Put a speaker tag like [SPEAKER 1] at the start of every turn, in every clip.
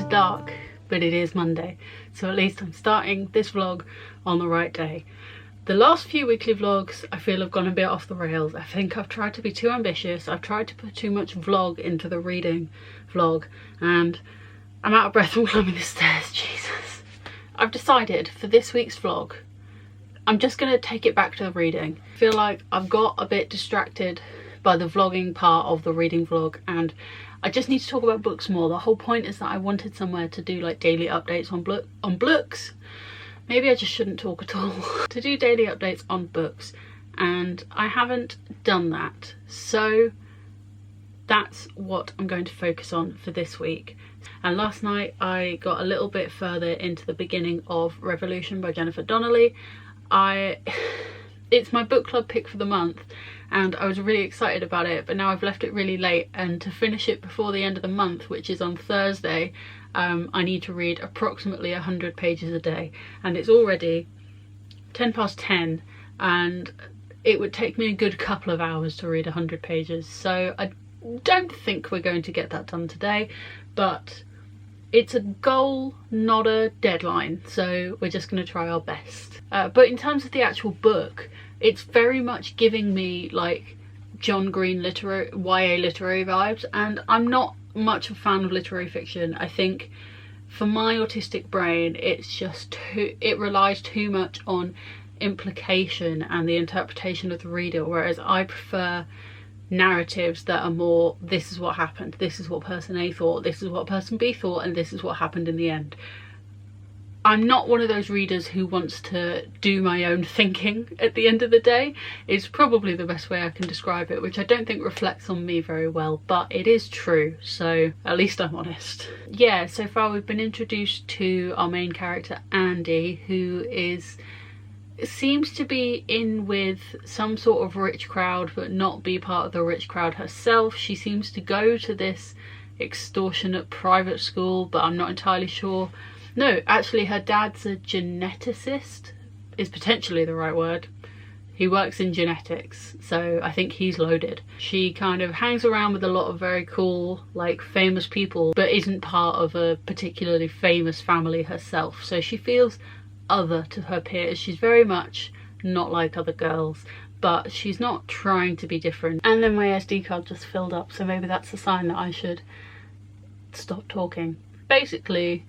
[SPEAKER 1] dark, but it is Monday, so at least I'm starting this vlog on the right day. The last few weekly vlogs I feel have gone a bit off the rails. I think I've tried to be too ambitious. I've tried to put too much vlog into the reading vlog, and I'm out of breath from climbing the stairs. Jesus. I've decided for this week's vlog, I'm just going to take it back to the reading. I feel like I've got a bit distracted by the vlogging part of the reading vlog, and I just need to talk about books more. The whole point is that I wanted somewhere to do like daily updates on books. Maybe I just shouldn't talk at all. To do daily updates on books, and I haven't done that. So that's what I'm going to focus on for this week. And last night I got a little bit further into the beginning of Revolution by Jennifer Donnelly. It's my book club pick for the month, and I was really excited about it, but now I've left it really late, and to finish it before the end of the month, which is on Thursday, I need to read approximately 100 pages a day, and it's already 10 past 10, and it would take me a good couple of hours to read 100 pages, so I don't think we're going to get that done today, but it's a goal, not a deadline, so we're just going to try our best. But in terms of the actual book, it's very much giving me like John Green YA literary vibes, and I'm not much a fan of literary fiction. I think for my autistic brain, it relies too much on implication and the interpretation of the reader, whereas I prefer narratives that are more, this is what happened, this is what person A thought, this is what person B thought, and this is what happened in the end. I'm not one of those readers who wants to do my own thinking at the end of the day. It's probably the best way I can describe it, which I don't think reflects on me very well, but it is true, so at least I'm honest. Yeah, so far we've been introduced to our main character Andy, who seems to be in with some sort of rich crowd but not be part of the rich crowd herself. She seems to go to this extortionate private school, but I'm not entirely sure. No, actually her dad's a geneticist, is potentially the right word. He works in genetics, so I think he's loaded. She kind of hangs around with a lot of very cool, like, famous people, but isn't part of a particularly famous family herself, so she feels other to her peers. She's very much not like other girls, but she's not trying to be different. And then my SD card just filled up, so maybe that's a sign that I should stop talking. Basically,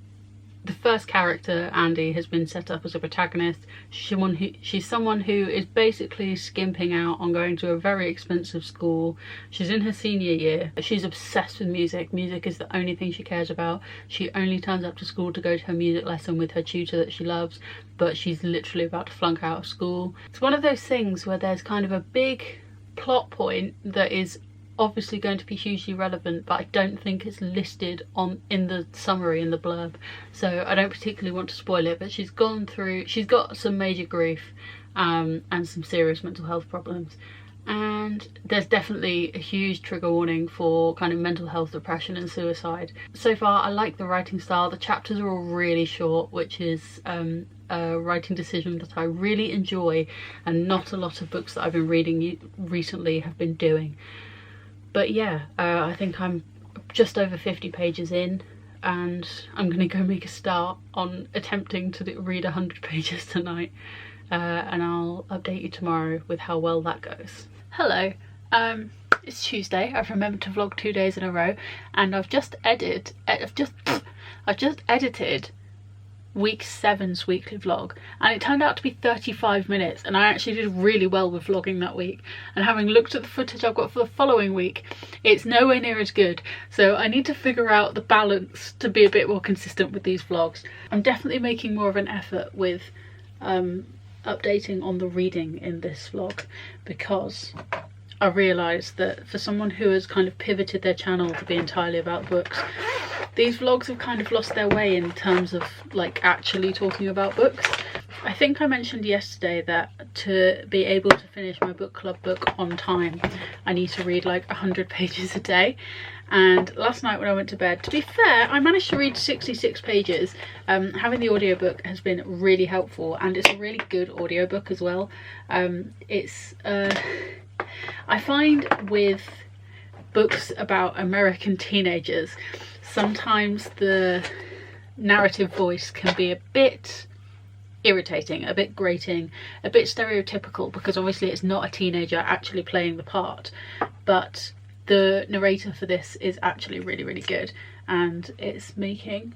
[SPEAKER 1] the first character, Andy, has been set up as a protagonist. She's someone who is basically skimping out on going to a very expensive school. She's in her senior year. She's obsessed with music. Music is the only thing she cares about. She only turns up to school to go to her music lesson with her tutor that she loves, but she's literally about to flunk out of school. It's one of those things where there's kind of a big plot point that is obviously going to be hugely relevant, but I don't think it's listed in the summary, in the blurb, so I don't particularly want to spoil it. But she's got some major grief and some serious mental health problems, and there's definitely a huge trigger warning for kind of mental health, depression and suicide. So far I like the writing style. The chapters are all really short, which is a writing decision that I really enjoy, and not a lot of books that I've been reading recently have been doing. But yeah, I think I'm just over 50 pages in, and I'm going to go make a start on attempting to read 100 pages tonight, and I'll update you tomorrow with how well that goes. Hello, it's Tuesday. I've remembered to vlog 2 days in a row, and I've just edited week 7's weekly vlog, and it turned out to be 35 minutes, and I actually did really well with vlogging that week. And having looked at the footage I've got for the following week, it's nowhere near as good, so I need to figure out the balance to be a bit more consistent with these vlogs. I'm definitely making more of an effort with updating on the reading in this vlog, because I realised that for someone who has kind of pivoted their channel to be entirely about books, these vlogs have kind of lost their way in terms of like actually talking about books. I think I mentioned yesterday that to be able to finish my book club book on time, I need to read like 100 pages a day. And last night when I went to bed, to be fair, I managed to read 66 pages. Having the audiobook has been really helpful, and it's a really good audiobook as well. I find with books about American teenagers, sometimes the narrative voice can be a bit irritating, a bit grating, a bit stereotypical, because obviously it's not a teenager actually playing the part, but the narrator for this is actually really, really good, and it's making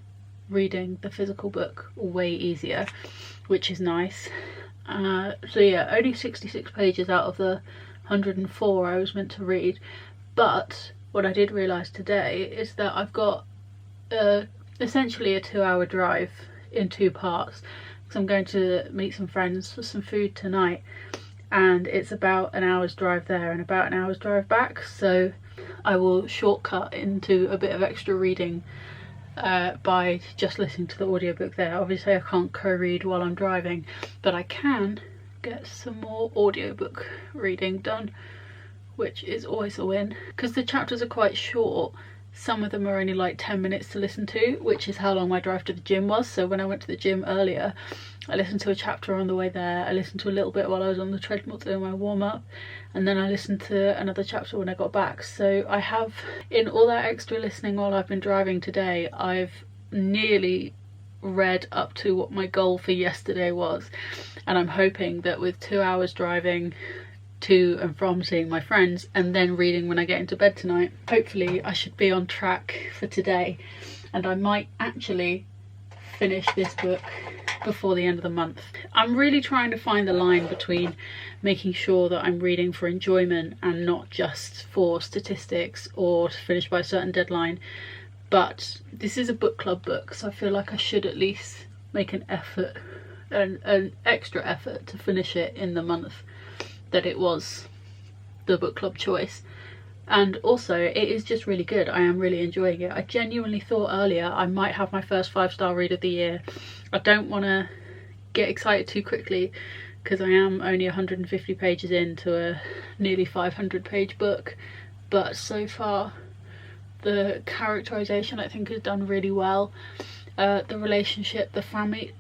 [SPEAKER 1] reading the physical book way easier, which is nice. So yeah, only 66 pages out of the 104 I was meant to read, but what I did realise today is that I've got essentially a 2-hour drive in 2 parts, because I'm going to meet some friends for some food tonight, and it's about an hour's drive there and about an hour's drive back, so I will shortcut into a bit of extra reading by just listening to the audiobook there. Obviously I can't co-read while I'm driving, but I can get some more audiobook reading done, which is always a win, because the chapters are quite short. Some of them are only like 10 minutes to listen to, which is how long my drive to the gym was. So when I went to the gym earlier, I listened to a chapter on the way there, I listened to a little bit while I was on the treadmill doing my warm-up, and then I listened to another chapter when I got back. So I have, in all that extra listening while I've been driving today, I've nearly read up to what my goal for yesterday was, and I'm hoping that with 2 hours driving to and from seeing my friends and then reading when I get into bed tonight, hopefully I should be on track for today, and I might actually finish this book before the end of the month. I'm really trying to find the line between making sure that I'm reading for enjoyment and not just for statistics or to finish by a certain deadline, but this is a book club book, so I feel like I should at least make an effort, an extra effort, to finish it in the month that it was the book club choice. And also it is just really good. I am really enjoying it. I genuinely thought earlier I might have my first 5-star read of the year. I don't want to get excited too quickly, because I am only 150 pages into a nearly 500 page book, but so far the characterization I think is done really well. The relationship, the family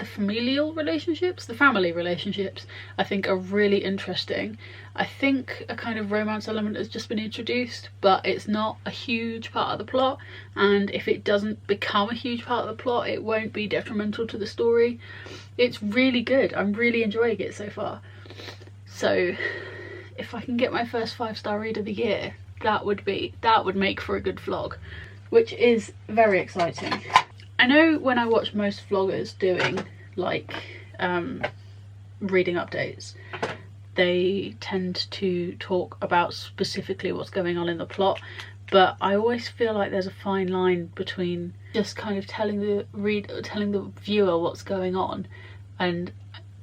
[SPEAKER 1] relationships I think are really interesting. I think a kind of romance element has just been introduced, but it's not a huge part of the plot, and if it doesn't become a huge part of the plot it won't be detrimental to the story. It's really good. I'm really enjoying it so far. So if I can get my first 5-star read of the year, that would make for a good vlog, which is very exciting. I know when I watch most vloggers doing like reading updates, they tend to talk about specifically what's going on in the plot, but I always feel like there's a fine line between just kind of telling the viewer what's going on and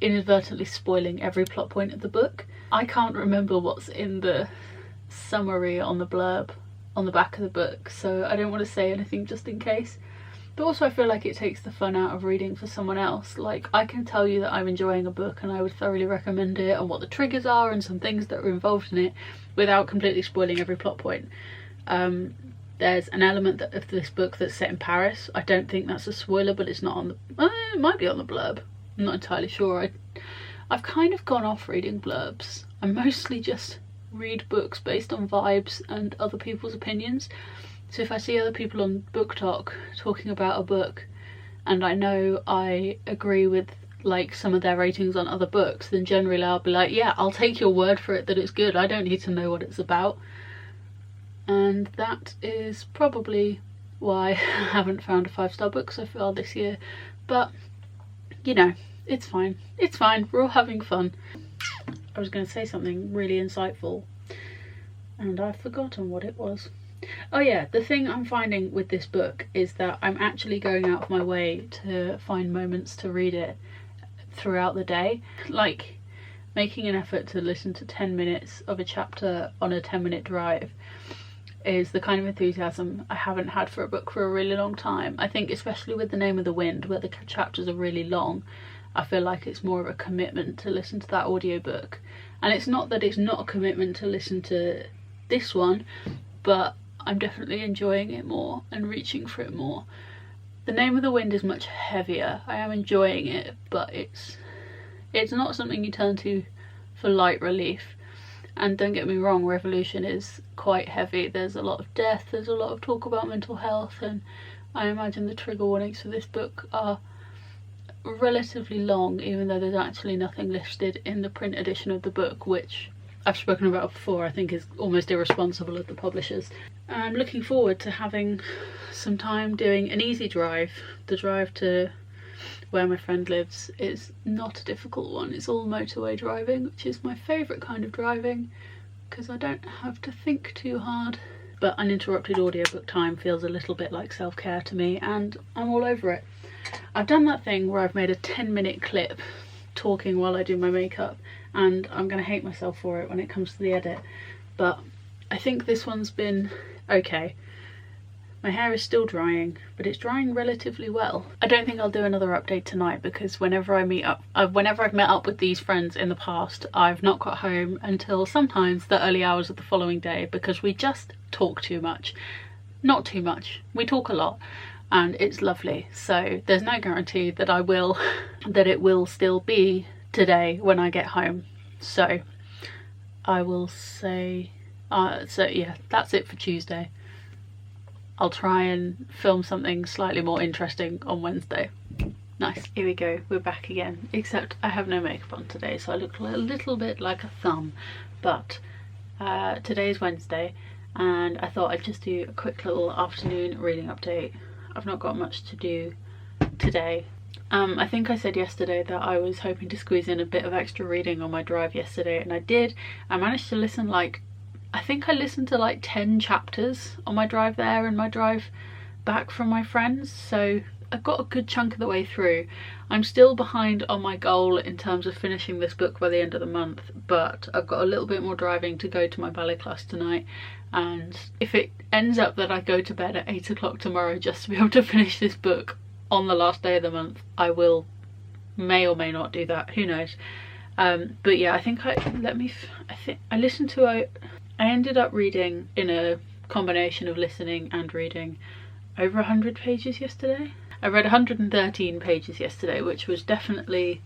[SPEAKER 1] inadvertently spoiling every plot point of the book. I can't remember what's in the summary on the blurb on the back of the book, so I don't want to say anything just in case. But also I feel like it takes the fun out of reading for someone else. Like, I can tell you that I'm enjoying a book and I would thoroughly recommend it, and what the triggers are and some things that are involved in it, without completely spoiling every plot point. There's an element of this book that's set in Paris. I don't think that's a spoiler, but it's not on the... it might be on the blurb. I'm not entirely sure. I've kind of gone off reading blurbs. I mostly just read books based on vibes and other people's opinions. So if I see other people on BookTok talking about a book and I know I agree with like some of their ratings on other books, then generally I'll be like, yeah, I'll take your word for it that it's good. I don't need to know what it's about. And that is probably why I haven't found a 5-star book so far this year. But, you know, it's fine. It's fine. We're all having fun. I was going to say something really insightful and I've forgotten what it was. Oh yeah, the thing I'm finding with this book is that I'm actually going out of my way to find moments to read it throughout the day. Like, making an effort to listen to 10 minutes of a chapter on a 10-minute drive is the kind of enthusiasm I haven't had for a book for a really long time. I think especially with The Name of the Wind, where the chapters are really long, I feel like it's more of a commitment to listen to that audiobook. And it's not that it's not a commitment to listen to this one, but I'm definitely enjoying it more and reaching for it more. The Name of the Wind is much heavier. I am enjoying it, but it's not something you turn to for light relief. And don't get me wrong, Revolution is quite heavy. There's a lot of death, there's a lot of talk about mental health and I imagine the trigger warnings for this book are relatively long, even though there's actually nothing listed in the print edition of the book, which I've spoken about before, I think is almost irresponsible of the publishers. I'm looking forward to having some time doing an easy drive. The drive to where my friend lives is not a difficult one. It's all motorway driving, which is my favourite kind of driving because I don't have to think too hard. But uninterrupted audiobook time feels a little bit like self-care to me, and I'm all over it. I've done that thing where I've made a 10-minute clip talking while I do my makeup, and I'm going to hate myself for it when it comes to the edit, but I think this one's been okay. My hair is still drying, but it's drying relatively well. I don't think I'll do another update tonight because whenever I've met up with these friends in the past, I've not got home until sometimes the early hours of the following day because we just talk too much. Not too much, we talk a lot, and it's lovely. So there's no guarantee that it will still be today when I get home. So I will say, so yeah, that's it for Tuesday. I'll try and film something slightly more interesting on Wednesday. Nice, here we go, we're back again. Except I have no makeup on today, so I look a little bit like a thumb. But today is Wednesday, and I thought I'd just do a quick little afternoon reading update. I've not got much to do today. I think I said yesterday that I was hoping to squeeze in a bit of extra reading on my drive yesterday, and I did. I managed to listen I think I listened to like 10 chapters on my drive there and my drive back from my friends, so I got a good chunk of the way through. I'm still behind on my goal in terms of finishing this book by the end of the month, but I've got a little bit more driving to go to my ballet class tonight, and if it ends up that I go to bed at 8 o'clock tomorrow just to be able to finish this book on the last day of the month, I may or may not do that, who knows. But yeah, I think I ended up reading, in a combination of listening and reading, over 100 pages yesterday. I read 113 pages yesterday, which was definitely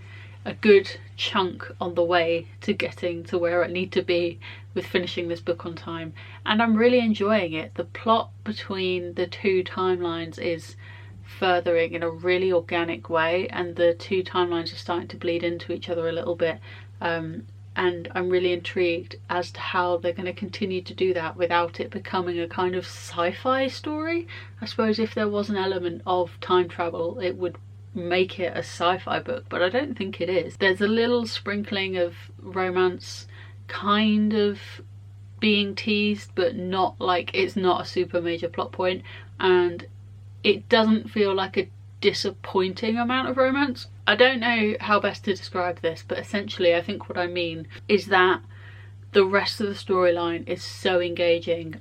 [SPEAKER 1] a good chunk on the way to getting to where I need to be with finishing this book on time. And I'm really enjoying it. The plot between the two timelines is furthering in a really organic way, and the two timelines are starting to bleed into each other a little bit. And I'm really intrigued as to how they're going to continue to do that without it becoming a kind of sci-fi story. I suppose if there was an element of time travel, it would make it a sci-fi book, but I don't think it is. There's a little sprinkling of romance kind of being teased, but not like, it's not a super major plot point, and it doesn't feel like a disappointing amount of romance. I don't know how best to describe this, but essentially I think what I mean is that the rest of the storyline is so engaging.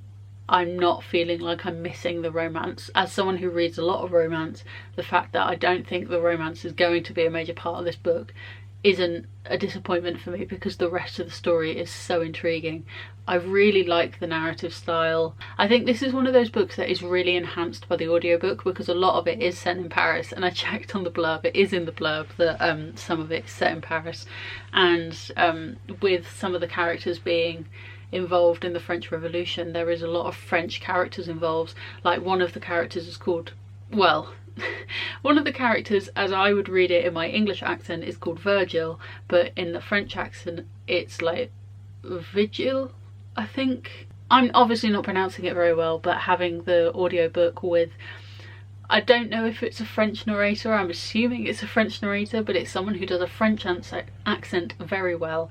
[SPEAKER 1] I'm not feeling like I'm missing the romance. As someone who reads a lot of romance, the fact that I don't think the romance is going to be a major part of this book isn't a disappointment for me, because the rest of the story is so intriguing. I really like the narrative style. I think this is one of those books that is really enhanced by the audiobook, because a lot of it is set in Paris, and I checked on the blurb, it is in the blurb that some of it's set in Paris, and with some of the characters being involved in the French Revolution, there is a lot of French characters involved. Like one of the characters is called, well, one of the characters, as I would read it in my English accent, is called Virgil, but in the French accent it's like Vigil, I think. I'm obviously not pronouncing it very well, but having the audiobook with, I don't know if it's a French narrator, I'm assuming it's a French narrator, but it's someone who does a French accent very well,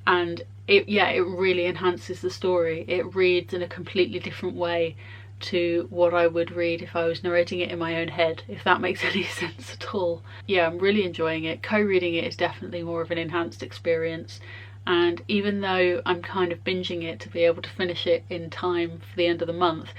[SPEAKER 1] and it really enhances the story. It reads in a completely different way to what I would read if I was narrating it in my own head, if that makes any sense at all. Yeah, I'm really enjoying it. Co-reading it is definitely more of an enhanced experience, and even though I'm kind of binging it to be able to finish it in time for the end of the month,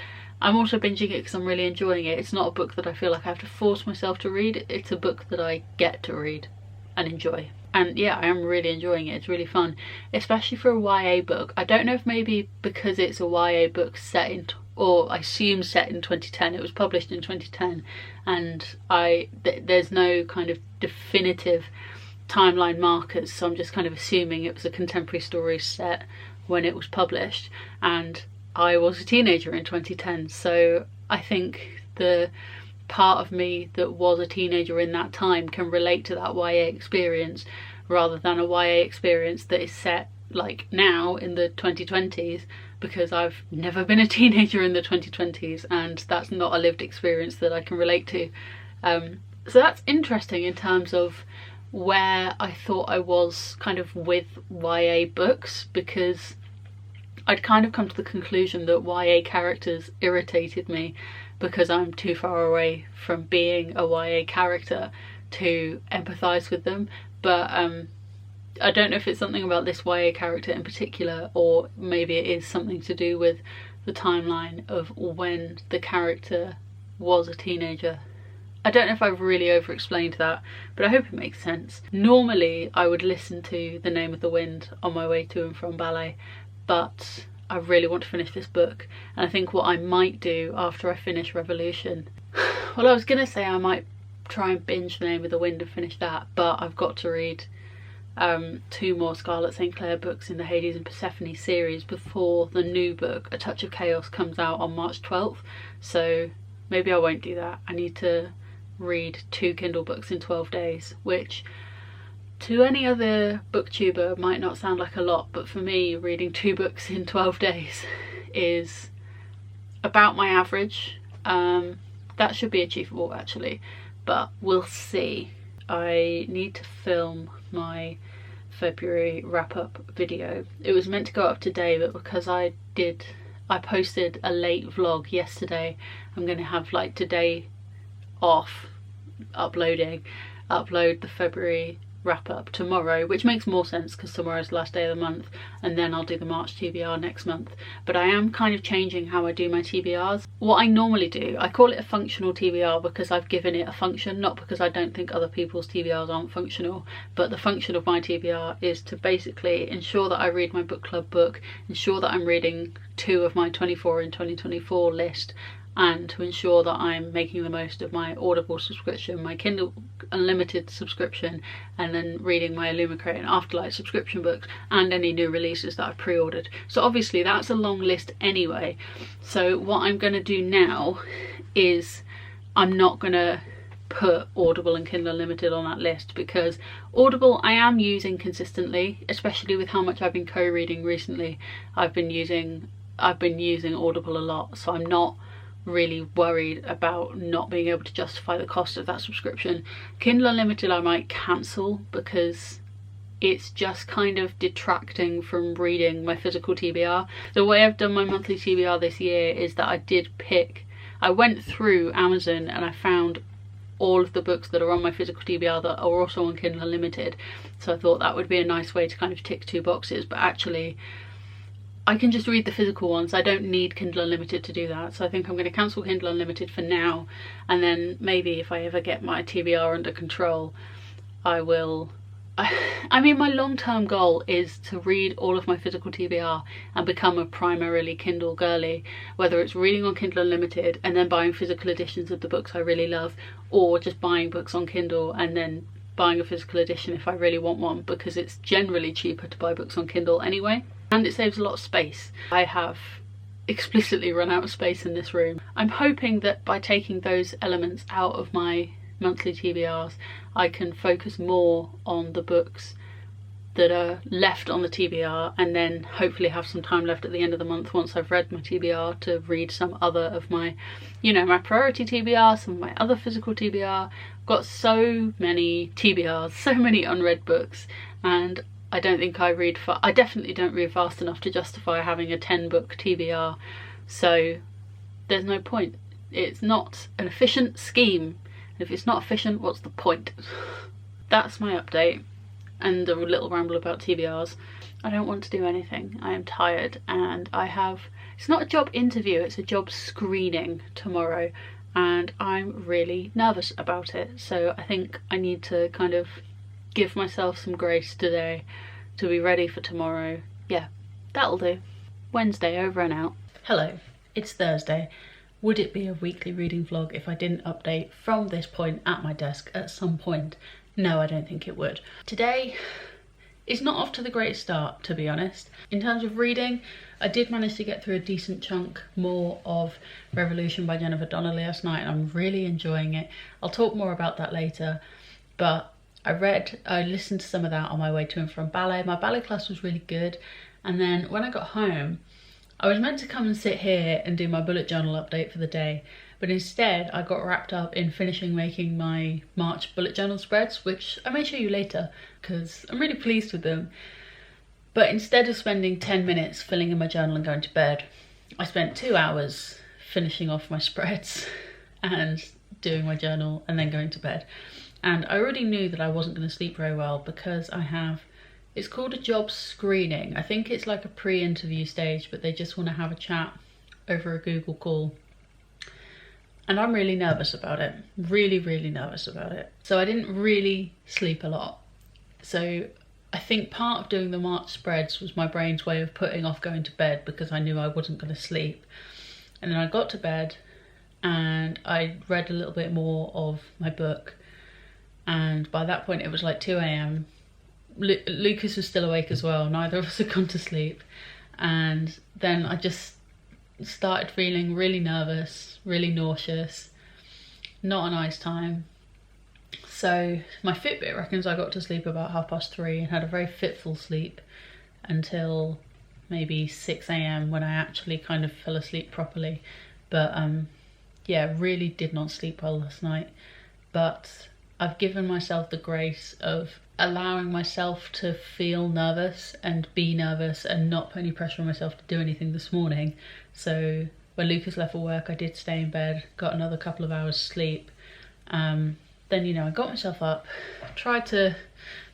[SPEAKER 1] I'm also binging it because I'm really enjoying it. It's not a book that I feel like I have to force myself to read, it's a book that I get to read and enjoy. And yeah, I am really enjoying it. It's really fun, especially for a YA book. I don't know if maybe because it's a YA book set in, or I assume set in 2010, it was published in 2010, and there's no kind of definitive timeline markers, so I'm just kind of assuming it was a contemporary story set when it was published, and I was a teenager in 2010, so I think the part of me that was a teenager in that time can relate to that YA experience, rather than a YA experience that is set like now in the 2020s, because I've never been a teenager in the 2020s and that's not a lived experience that I can relate to. So that's interesting in terms of where I thought I was kind of with YA books, because I'd kind of come to the conclusion that YA characters irritated me because I'm too far away from being a YA character to empathise with them. But I don't know if it's something about this YA character in particular, or maybe it is something to do with the timeline of when the character was a teenager. I don't know if I've really over-explained that, but I hope it makes sense. Normally I would listen to The Name of the Wind on my way to and from ballet, but I really want to finish this book, and I think what I might do after I finish Revolution, well, I was gonna say I might try and binge The Name of the Wind and finish that, but I've got to read 2 more Scarlett St. Clair books in the Hades and Persephone series before the new book, A Touch of Chaos, comes out on March 12th, so maybe I won't do that. I need to read 2 Kindle books in 12 days, which to any other booktuber might not sound like a lot, but for me, reading 2 books in 12 days is about my average. That should be achievable actually, but we'll see. I need to film my February wrap-up video. It was meant to go up today, but because I posted a late vlog yesterday, I'm going to have like today off upload the February wrap-up tomorrow, which makes more sense because tomorrow's the last day of the month, and then I'll do the March TBR next month. But I am kind of changing how I do my TBRs. What I normally do, I call it a functional TBR because I've given it a function, not because I don't think other people's TBRs aren't functional, but the function of my TBR is to basically ensure that I read my book club book, ensure that I'm reading 2 of my 24 in 2024 list, and to ensure that I'm making the most of my Audible subscription, my Kindle Unlimited subscription, and then reading my Illumicrate and Afterlight subscription books and any new releases that I've pre-ordered. So obviously that's a long list anyway. So what I'm going to do now is I'm not going to put Audible and Kindle Unlimited on that list, because Audible I am using consistently, especially with how much I've been co-reading recently. I've been using Audible a lot, so I'm not really worried about not being able to justify the cost of that subscription. Kindle Unlimited I might cancel because it's just kind of detracting from reading my physical TBR. The way I've done my monthly TBR this year is that I went through Amazon and I found all of the books that are on my physical TBR that are also on Kindle Unlimited, so I thought that would be a nice way to kind of tick 2 boxes, but actually I can just read the physical ones. I don't need Kindle Unlimited to do that. So I think I'm going to cancel Kindle Unlimited for now, and then maybe if I ever get my TBR under control, I will. I mean, my long-term goal is to read all of my physical TBR and become a primarily Kindle girly, whether it's reading on Kindle Unlimited and then buying physical editions of the books I really love, or just buying books on Kindle and then buying a physical edition if I really want one, because it's generally cheaper to buy books on Kindle anyway. And it saves a lot of space. I have explicitly run out of space in this room. I'm hoping that by taking those elements out of my monthly TBRs, I can focus more on the books that are left on the TBR, and then hopefully have some time left at the end of the month once I've read my TBR to read some other of my, you know, my priority TBR, some of my other physical TBR. I've got so many TBRs, so many unread books, and I don't think I definitely don't read fast enough to justify having a 10-book TBR, so there's no point. It's not an efficient scheme. If it's not efficient, what's the point? That's my update and a little ramble about TBRs. I don't want to do anything. I am tired, and it's not a job interview, it's a job screening tomorrow, and I'm really nervous about it. So I think I need to kind of give myself some grace today to be ready for tomorrow. Yeah, that'll do. Wednesday over and out. Hello, it's Thursday. Would it be a weekly reading vlog if I didn't update from this point at my desk at some point? No, I don't think it would. Today it's not off to the greatest start, to be honest. In terms of reading, I did manage to get through a decent chunk more of Revolution by Jennifer Donnelly last night, and I'm really enjoying it. I'll talk more about that later, but I listened to some of that on my way to and from ballet. My ballet class was really good, and then when I got home, I was meant to come and sit here and do my bullet journal update for the day, but instead I got wrapped up in finishing making my March bullet journal spreads, which I may show you later because I'm really pleased with them. But instead of spending 10 minutes filling in my journal and going to bed, I spent 2 hours finishing off my spreads and doing my journal and then going to bed. And I already knew that I wasn't going to sleep very well because it's called a job screening. I think it's like a pre-interview stage, but they just want to have a chat over a Google call. And I'm really nervous about it. Really, really nervous about it. So I didn't really sleep a lot. So I think part of doing the March spreads was my brain's way of putting off going to bed because I knew I wasn't going to sleep. And then I got to bed and I read a little bit more of my book. And by that point it was like 2 a.m. Lucas was still awake as well. Neither of us had gone to sleep. And then I just started feeling really nervous, really nauseous, not a nice time. So my Fitbit reckons I got to sleep about 3:30 and had a very fitful sleep until maybe 6 a.m. when I actually kind of fell asleep properly. But yeah, really did not sleep well last night. But I've given myself the grace of allowing myself to feel nervous and be nervous and not put any pressure on myself to do anything this morning. So when Lucas left for work, I did stay in bed, got another couple of hours sleep. Then, you know, I got myself up, tried to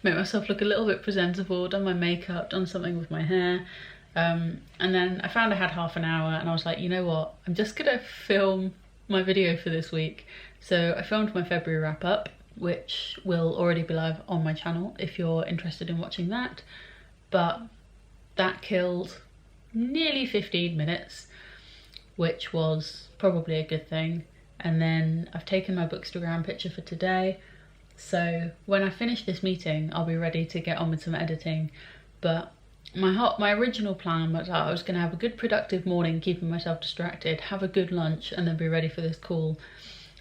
[SPEAKER 1] make myself look a little bit presentable, done my makeup, done something with my hair. And then I found I had half an hour and I was like, you know what, I'm just gonna film my video for this week. So I filmed my February wrap up, which will already be live on my channel if you're interested in watching that. But that killed nearly 15 minutes, which was probably a good thing. And then I've taken my Bookstagram picture for today. So when I finish this meeting, I'll be ready to get on with some editing. But my original plan was I was going to have a good productive morning, keeping myself distracted, have a good lunch, and then be ready for this call.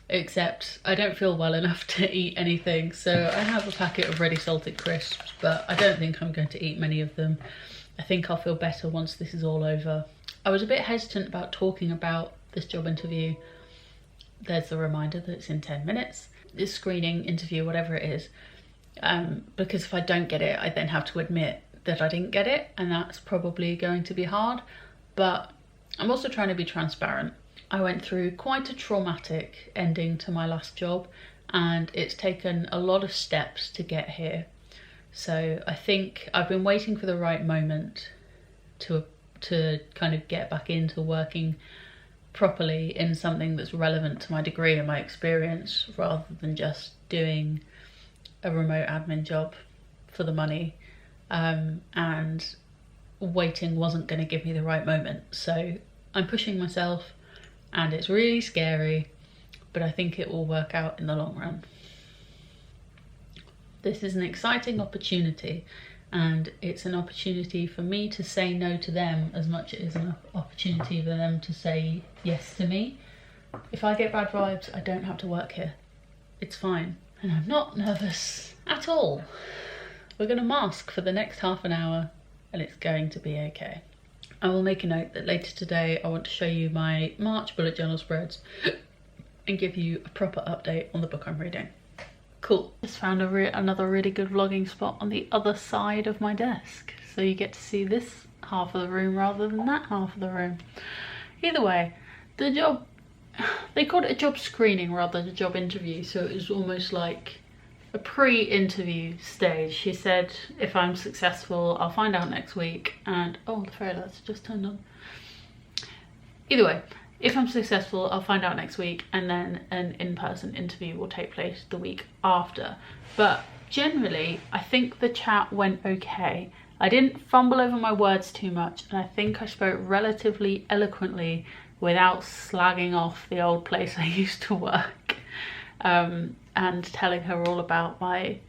[SPEAKER 1] Except I don't feel well enough to eat anything. So I have a packet of ready salted crisps, but I don't think I'm going to eat many of them. I think I'll feel better once this is all over. I was a bit hesitant about talking about this job interview. There's the reminder that it's in 10 minutes. This screening interview, whatever it is. Because if I don't get it, I then have to admit that I didn't get it. And that's probably going to be hard. But I'm also trying to be transparent. I went through quite a traumatic ending to my last job. And it's taken a lot of steps to get here. So I think I've been waiting for the right moment to kind of get back into working properly in something that's relevant to my degree and my experience, rather than just doing a remote admin job for the money. And waiting wasn't going to give me the right moment. So I'm pushing myself and it's really scary, but I think it will work out in the long run. This is an exciting opportunity, and it's an opportunity for me to say no to them as much as it is an opportunity for them to say yes to me. If I get bad vibes, I don't have to work here. It's fine. And I'm not nervous at all. We're going to mask for the next half an hour and it's going to be okay. I will make a note that later today I want to show you my March bullet journal spreads and give you a proper update on the book I'm reading. Cool. Just found another really good vlogging spot on the other side of my desk. So you get to see this half of the room rather than that half of the room. Either way, the job, they called it a job screening rather than a job interview. So it was almost like a pre-interview stage. She said, if I'm successful, I'll find out next week. And, oh, the fairy lights just turned on. Either way, if I'm successful, I'll find out next week, and then an in-person interview will take place the week after. But generally, I think the chat went okay. I didn't fumble over my words too much, and I think I spoke relatively eloquently without slagging off the old place I used to work, and telling her all about my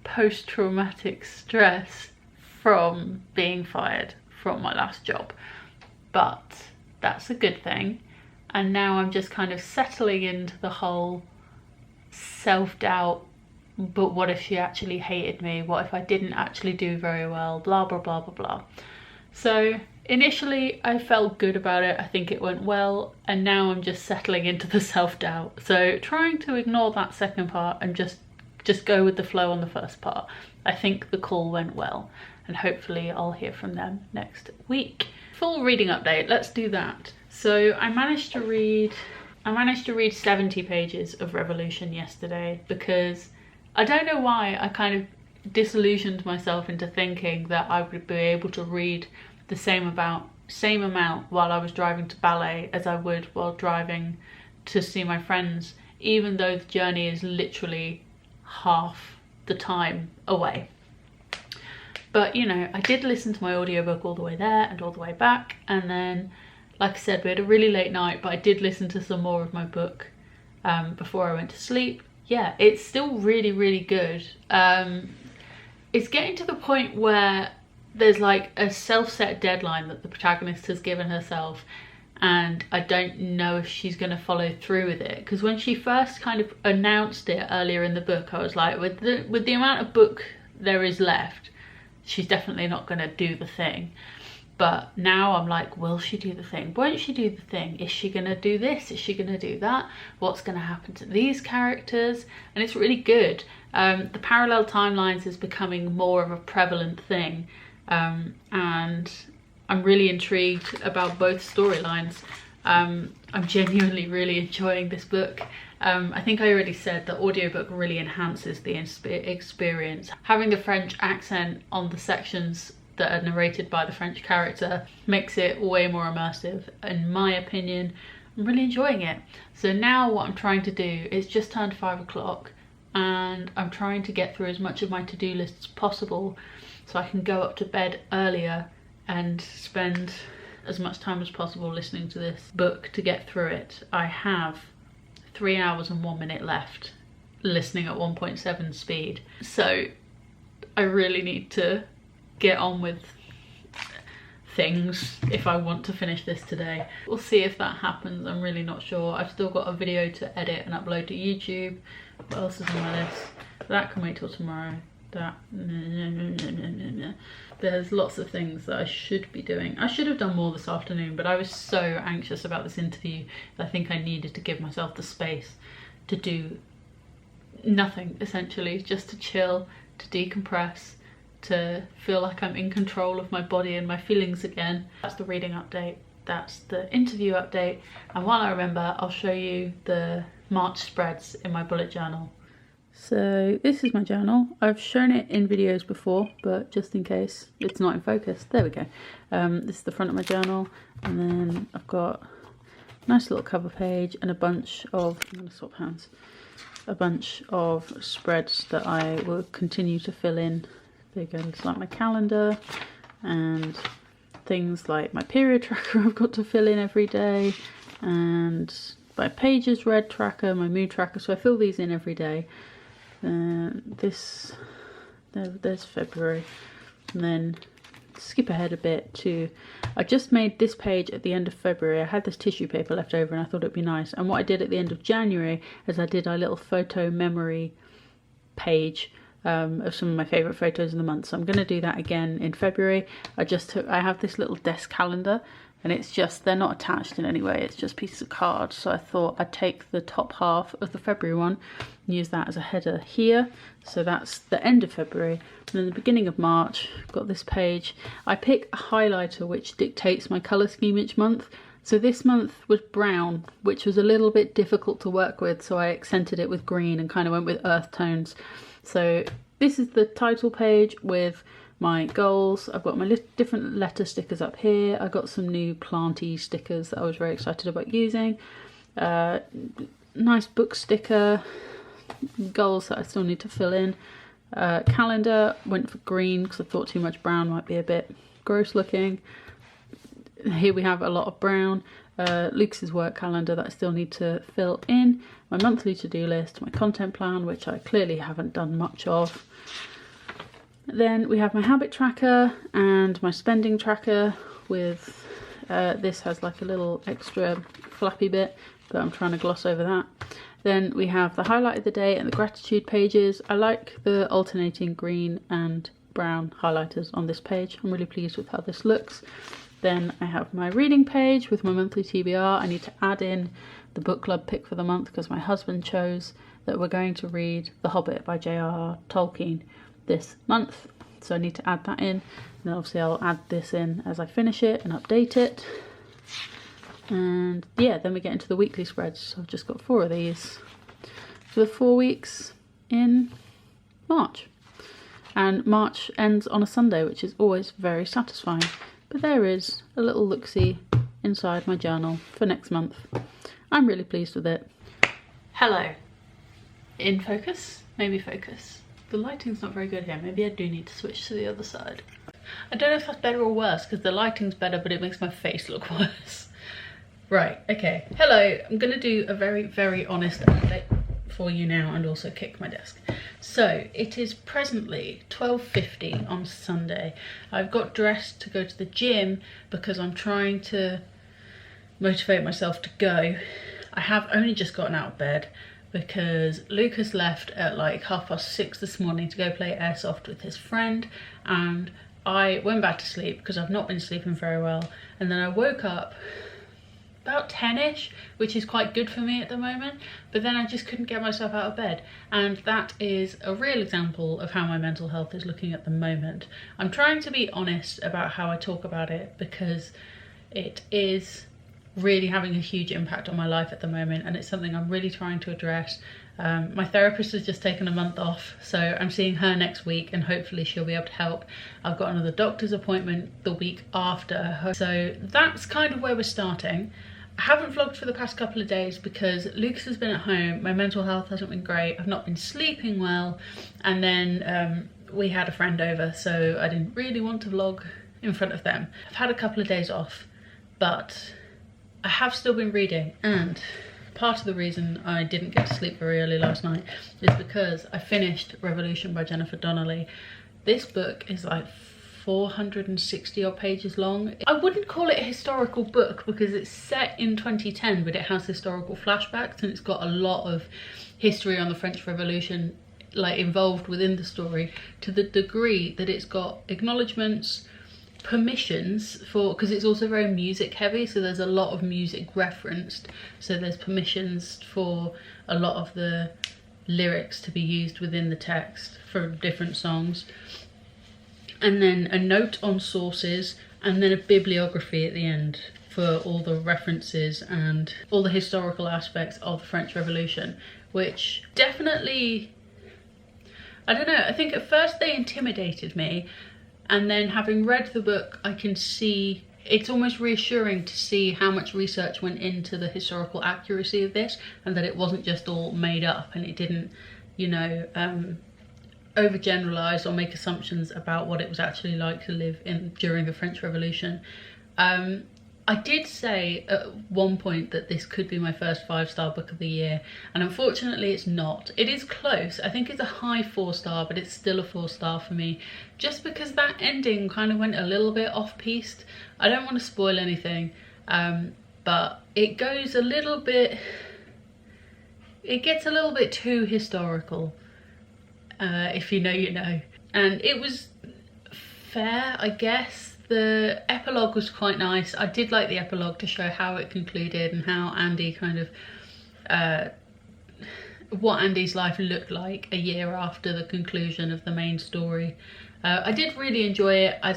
[SPEAKER 1] post-traumatic stress from being fired from my last job, but that's a good thing. And now I'm just kind of settling into the whole self-doubt, but what if she actually hated me? What if I didn't actually do very well? Blah, blah, blah, blah, blah. So initially I felt good about it. I think it went well. And now I'm just settling into the self-doubt. So trying to ignore that second part and just go with the flow on the first part. I think the call went well, and hopefully I'll hear from them next week. Full reading update, let's do that. So I managed to read 70 pages of Revolution yesterday, because I don't know why I kind of disillusioned myself into thinking that I would be able to read the same amount while I was driving to ballet as I would while driving to see my friends, even though the journey is literally half the time away. But you know, I did listen to my audiobook all the way there and all the way back, and then, like I said, we had a really late night, but I did listen to some more of my book before I went to sleep. Yeah, it's still really, really good. It's getting to the point where there's like a self-set deadline that the protagonist has given herself, and I don't know if she's going to follow through with it. Because when she first kind of announced it earlier in the book, I was like, with the amount of book there is left, she's definitely not going to do the thing. But now I'm like, will she do the thing? Won't she do the thing? Is she going to do this? Is she going to do that? What's going to happen to these characters? And it's really good. The parallel timelines is becoming more of a prevalent thing. And I'm really intrigued about both storylines. I'm genuinely really enjoying this book. I think I already said the audiobook really enhances the experience. Having the French accent on the sections that are narrated by the French character makes it way more immersive, in my opinion. I'm really enjoying it. So now what I'm trying to do is just turned 5 o'clock, and I'm trying to get through as much of my to-do list as possible so I can go up to bed earlier and spend as much time as possible listening to this book to get through it. I have 3 hours and 1 minute left listening at 1.7 speed, so I really need to get on with things if I want to finish this today. We'll see if that happens. I'm really not sure. I've still got a video to edit and upload to YouTube. What else is on my list? That can wait till tomorrow. There's lots of things that I should be doing. I should have done more this afternoon, but I was so anxious about this interview that I think I needed to give myself the space to do nothing, essentially, just to chill, to decompress, to feel like I'm in control of my body and my feelings again. That's the reading update. That's the interview update. And while I remember, I'll show you the March spreads in my bullet journal. So this is my journal. I've shown it in videos before, but just in case it's not in focus, there we go. This is the front of my journal, and then I've got a nice little cover page and a bunch of, I'm going to swap hands, a bunch of spreads that I will continue to fill in. There you go, it's like my calendar and things like my period tracker I've got to fill in every day, and my pages read tracker, my mood tracker, so I fill these in every day. There's February, and then skip ahead a bit to, I just made this page at the end of February. I had this tissue paper left over and I thought it'd be nice, and what I did at the end of January is I did a little photo memory page of some of my favourite photos of the month. So I'm going to do that again in February. I have this little desk calendar, and it's just, they're not attached in any way, it's just pieces of card. So I thought I'd take the top half of the February one and use that as a header here. So that's the end of February. And then the beginning of March, I've got this page. I pick a highlighter which dictates my colour scheme each month. So this month was brown, which was a little bit difficult to work with, so I accented it with green and kind of went with earth tones. So this is the title page with my goals. I've got my different letter stickers up here. I got some new planty stickers that I was very excited about using. Nice book sticker, goals that I still need to fill in. Calendar, went for green because I thought too much brown might be a bit gross looking. Here we have a lot of brown. Luke's work calendar that I still need to fill in. My monthly to-do list, my content plan, which I clearly haven't done much of. Then we have my habit tracker and my spending tracker with, this has like a little extra flappy bit, but I'm trying to gloss over that. Then we have the highlight of the day and the gratitude pages. I like the alternating green and brown highlighters on this page. I'm really pleased with how this looks. Then I have my reading page with my monthly TBR. I need to add in the book club pick for the month because my husband chose that we're going to read The Hobbit by J.R.R. Tolkien this month. So I need to add that in. And then obviously I'll add this in as I finish it and update it. And yeah, then we get into the weekly spreads. So I've just got 4 of these for the 4 weeks in March. And March ends on a Sunday, which is always very satisfying. But there is a little look-see inside my journal for next month. I'm really pleased with it. Hello. In focus? Maybe focus. The lighting's not very good here. Maybe I do need to switch to the other side. I don't know if that's better or worse because the lighting's better, but it makes my face look worse. Right, okay. Hello, I'm gonna do a very, very honest update for you now and also kick my desk. So it is presently 12:50 on Sunday. I've got dressed to go to the gym because I'm trying to motivate myself to go. I have only just gotten out of bed because Lucas left at like 6:30 this morning to go play airsoft with his friend, and I went back to sleep because I've not been sleeping very well, and then I woke up about 10ish, which is quite good for me at the moment, but then I just couldn't get myself out of bed, and that is a real example of how my mental health is looking at the moment. I'm trying to be honest about how I talk about it because it is really having a huge impact on my life at the moment, and it's something I'm really trying to address. My therapist has just taken a month off, so I'm seeing her next week and hopefully she'll be able to help. I've got another doctor's appointment the week after, so that's kind of where we're starting. I haven't vlogged for the past couple of days because Lucas has been at home, my mental health hasn't been great, I've not been sleeping well, and then we had a friend over, so I didn't really want to vlog in front of them. I've had a couple of days off, but I have still been reading, and part of the reason I didn't get to sleep very early last night is because I finished Revolution by Jennifer Donnelly. This book is like 460 odd pages long. I wouldn't call it a historical book because it's set in 2010, but it has historical flashbacks and it's got a lot of history on the French Revolution like involved within the story, to the degree that it's got acknowledgements, permissions for, because it's also very music heavy, so there's a lot of music referenced, so there's permissions for a lot of the lyrics to be used within the text for different songs, and then a note on sources, and then a bibliography at the end for all the references and all the historical aspects of the French Revolution, which definitely, I don't know, I think at first they intimidated me, and then having read the book I can see, it's almost reassuring to see how much research went into the historical accuracy of this, and that it wasn't just all made up, and it didn't, you know, overgeneralize or make assumptions about what it was actually like to live in during the French Revolution. I did say at one point that this could be my first 5-star book of the year, and unfortunately it's not. It is close. I think it's a high 4-star, but it's still a 4-star for me, just because that ending kind of went a little bit off-piste. I don't want to spoil anything, but it goes a little bit, it gets a little bit too historical. If you know, you know. And it was fair, I guess. The epilogue was quite nice. I did like the epilogue to show how it concluded and how Andy kind of, what Andy's life looked like a year after the conclusion of the main story. I did really enjoy it. I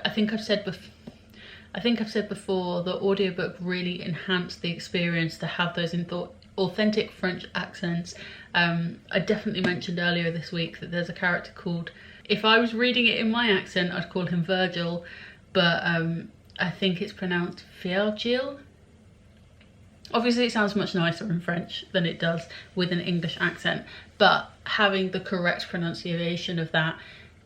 [SPEAKER 1] think I've said before, the audiobook really enhanced the experience to have those authentic French accents. I definitely mentioned earlier this week that there's a character called, if I was reading it in my accent I'd call him Virgil, but I think it's pronounced Virgil. Obviously it sounds much nicer in French than it does with an English accent, but having the correct pronunciation of that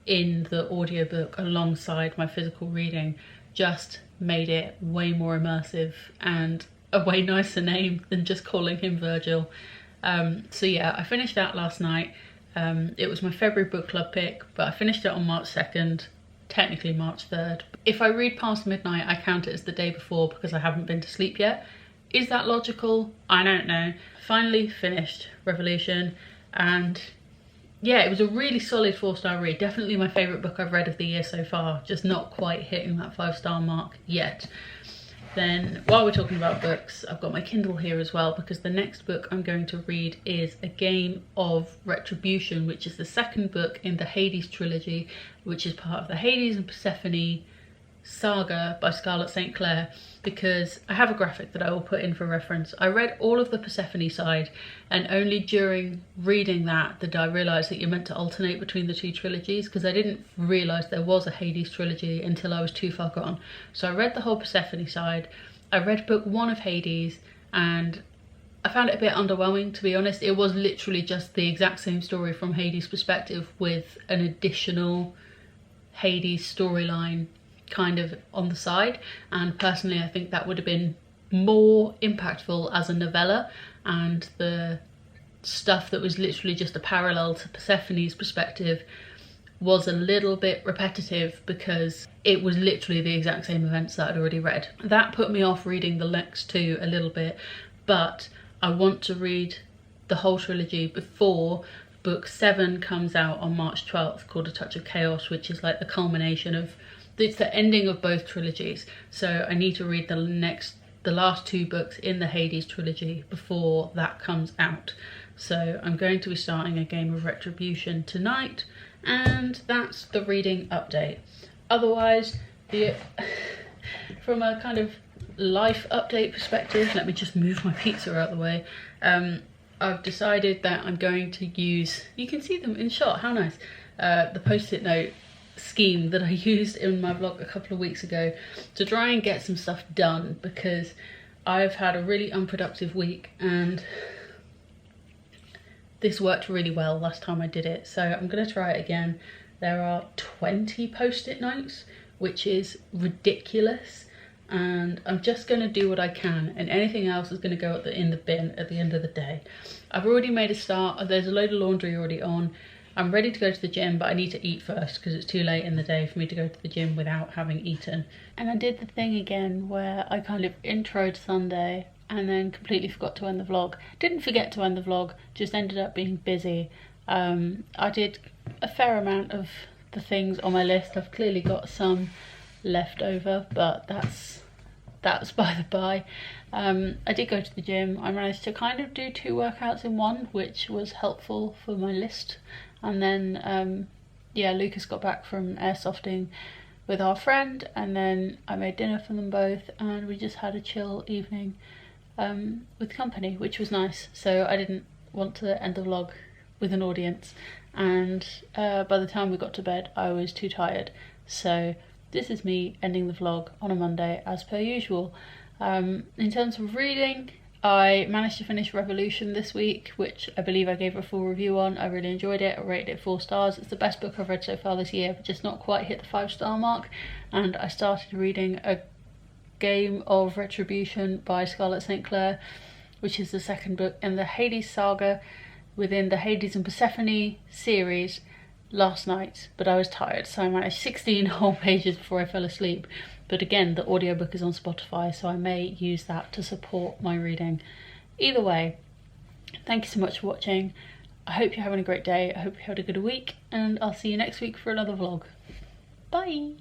[SPEAKER 1] in the audiobook alongside my physical reading just made it way more immersive and a way nicer name than just calling him Virgil. So yeah, I finished that last night. It was my February book club pick, but I finished it on March 2nd, technically March 3rd. If I read past midnight, I count it as the day before because I haven't been to sleep yet. Is that logical? I don't know. Finally finished Revolution, and yeah, it was a really solid 4-star read. Definitely my favourite book I've read of the year so far, just not quite hitting that 5-star mark yet. Then, while we're talking about books, I've got my Kindle here as well, because the next book I'm going to read is A Game of Retribution, which is the second book in the Hades trilogy, which is part of the Hades and Persephone saga by Scarlett St. Clair, because I have a graphic that I will put in for reference. I read all of the Persephone side, and only during reading that did I realise that you're meant to alternate between the two trilogies, because I didn't realise there was a Hades trilogy until I was too far gone. So I read the whole Persephone side, I read book 1 of Hades, and I found it a bit underwhelming, to be honest. It was literally just the exact same story from Hades' perspective with an additional Hades storyline kind of on the side, and personally I think that would have been more impactful as a novella, and the stuff that was literally just a parallel to Persephone's perspective was a little bit repetitive because it was literally the exact same events that I'd already read. That put me off reading the next two a little bit, but I want to read the whole trilogy before book 7 comes out on March 12th, called A Touch of Chaos, which is like the culmination of, it's the ending of both trilogies. So I need to read the last 2 books in the Hades trilogy before that comes out. So I'm going to be starting A Game of Retribution tonight, and that's the reading update. Otherwise, from a kind of life update perspective, let me just move my pizza out of the way. I've decided that I'm going to use, you can see them in shot, how nice, the post-it note scheme that I used in my vlog a couple of weeks ago to try and get some stuff done, because I've had a really unproductive week and this worked really well last time I did it, so I'm going to try it again. There are 20 post-it notes, which is ridiculous, and I'm just going to do what I can, and anything else is going to go in the bin at the end of the day. I've already made a start. There's a load of laundry already on. I'm ready to go to the gym, but I need to eat first because it's too late in the day for me to go to the gym without having eaten. And I did the thing again where I kind of introed Sunday and then completely forgot to end the vlog. Didn't forget to end the vlog, just ended up being busy. I did a fair amount of the things on my list. I've clearly got some left over, but that's by the by. I did go to the gym. I managed to kind of do 2 workouts in one, which was helpful for my list. And then yeah, Lucas got back from airsofting with our friend, and then I made dinner for them both, and we just had a chill evening with company, which was nice. So I didn't want to end the vlog with an audience, and by the time we got to bed I was too tired. So this is me ending the vlog on a Monday as per usual. In terms of reading, I managed to finish Revolution this week, which I believe I gave a full review on. I really enjoyed it. I rated it 4 stars. It's the best book I've read so far this year, but just not quite hit the 5-star mark. And I started reading A Game of Retribution by Scarlett St. Clair, which is the second book in the Hades saga within the Hades and Persephone series, last night, but I was tired, so I managed 16 whole pages before I fell asleep. But again, the audiobook is on Spotify, so I may use that to support my reading. Either way, thank you so much for watching. I hope you're having a great day. I hope you had a good week, and I'll see you next week for another vlog. Bye!